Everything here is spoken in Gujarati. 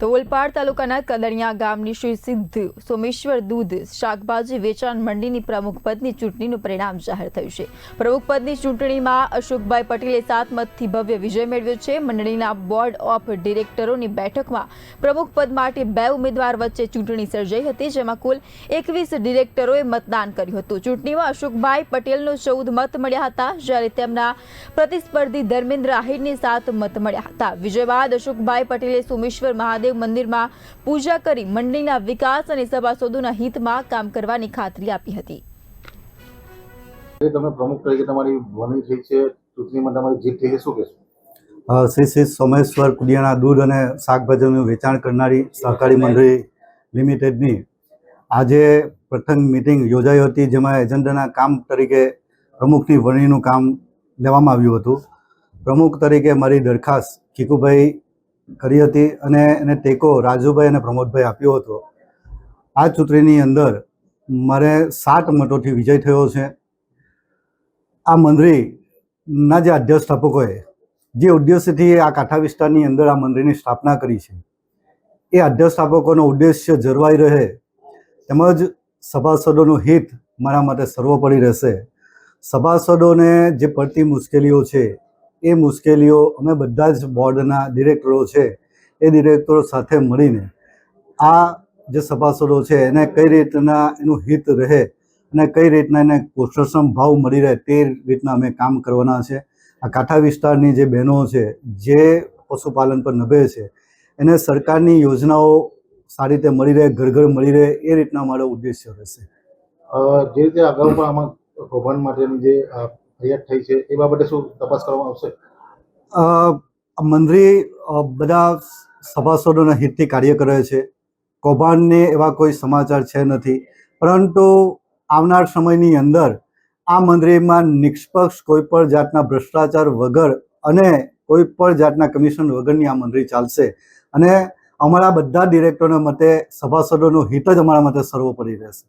તો ઓલપાડ તાલુકાના કદણિયા ગામની શ્રી સિદ્ધ સોમેશ્વર દૂધ શાકભાજી વેચાણ મંડીની પ્રમુખ પદની ચૂંટણીનું પરિણામ જાહેર થયું છે। પ્રમુખ પદની ચૂંટણીમાં અશોકભાઈ પટેલે 7 મતથી ભવ્ય વિજય મેળવ્યો છે। મંડળીના બોર્ડ ઓફ ડિરેક્ટરોની બેઠકમાં પ્રમુખ પદ માટે 2 ઉમેદવાર વચ્ચે ચૂંટણી સર્જાઈ હતી, જેમાં કુલ 21 ડિરેક્ટરોએ મતદાન કર્યું હતું। ચૂંટણીમાં અશોકભાઈ પટેલનો 14 મત મળ્યા હતા, જ્યારે તેમના પ્રતિસ્પર્ધી ધર્મેન્દ્ર આહિરને 7 મત મળ્યા હતા। વિજય બાદ અશોકભાઈ પટેલે સોમેશ્વર મહાદેવ મંદિરમાં પૂજા કરી મંડળીના વિકાસ અને સભાસદોના હિતમાં કામ કરવાની ખાતરી આપી હતી। તમે પ્રમુખ તરીકે તમારી વરણી થઈ છે, ચૂંટણીમાં તમારી જીત થઈ છે, શું કહેશો? શ્રી શ્રી સોમેશ્વર કુડિયાના દૂધ અને શાકભાજીનું વેચાણ કરનારી સહકારી મંડળી લિમિટેડની આજે પ્રથમ મિટિંગ યોજાઈ હતી, જેમાં એજન્ડાના કામ તરીકે પ્રમુખની વરણીનું કામ લેવામાં આવ્યું હતું। પ્રમુખ તરીકે મારી દરખાસ્ત કીકુભાઈ કરી હતી અને એને ટેકો રાજુભાઈ અને પ્રમોદભાઈ આપ્યો હતો। આ ચૂંટણીની અંદર મારે 7 મતોથી વિજય થયો છે। આ મંડળીના જે અધ્યક્ષસ્થાપકોએ જે ઉદ્દેશ્યથી આ કાંઠા વિસ્તારની અંદર આ મંડળીની સ્થાપના કરી છે, એ અધ્યક્ષસ્થાપકોનો ઉદ્દેશ્ય જળવાઈ રહે તેમજ સભાસદોનું હિત મારા માટે સર્વોપરી રહેશે। સભાસદોને જે પડતી મુશ્કેલીઓ છે, એ મુશ્કેલીઓ અમે બધા જ બોર્ડના ડિરેક્ટરો છે, એ ડિરેક્ટરો સાથે મળીને આ જે સભાસદો છે એને કઈ રીતના એનું હિત રહે અને કઈ રીતના એને પોષણ ભાવ મળી રહે તે રીતના અમે કામ કરવાના છે। આ કાંઠા વિસ્તારની જે બહેનો છે, જે પશુપાલન પર નભે છે, એને સરકારની યોજનાઓ સારી રીતે મળી રહે, ઘર ઘર મળી રહે, એ રીતના અમારો ઉદ્દેશ્ય રહેશે। જે રીતે અગાઉ પણ આમાં કૌભાંડ માટેની જે ફરિયાદ થઈ છે, એ બાબતે શું તપાસ કરવામાં આવશે? મંડળી બધા સભાસદોના હિતથી કાર્ય કરે છે। કૌભાંડને એવા કોઈ સમાચાર છે નથી, પરંતુ આવનાર સમયની અંદર આ મંડળીમાં નિષ્પક્ષ કોઈ પણ જાતના ભ્રષ્ટાચાર વગર અને કોઈ પણ જાતના કમિશન વગરની આ મંડળી ચાલશે અને અમારા બધા ડિરેક્ટરોના મતે સભાસદોનું હિત જ અમારા મતે સર્વોપરી રહેશે।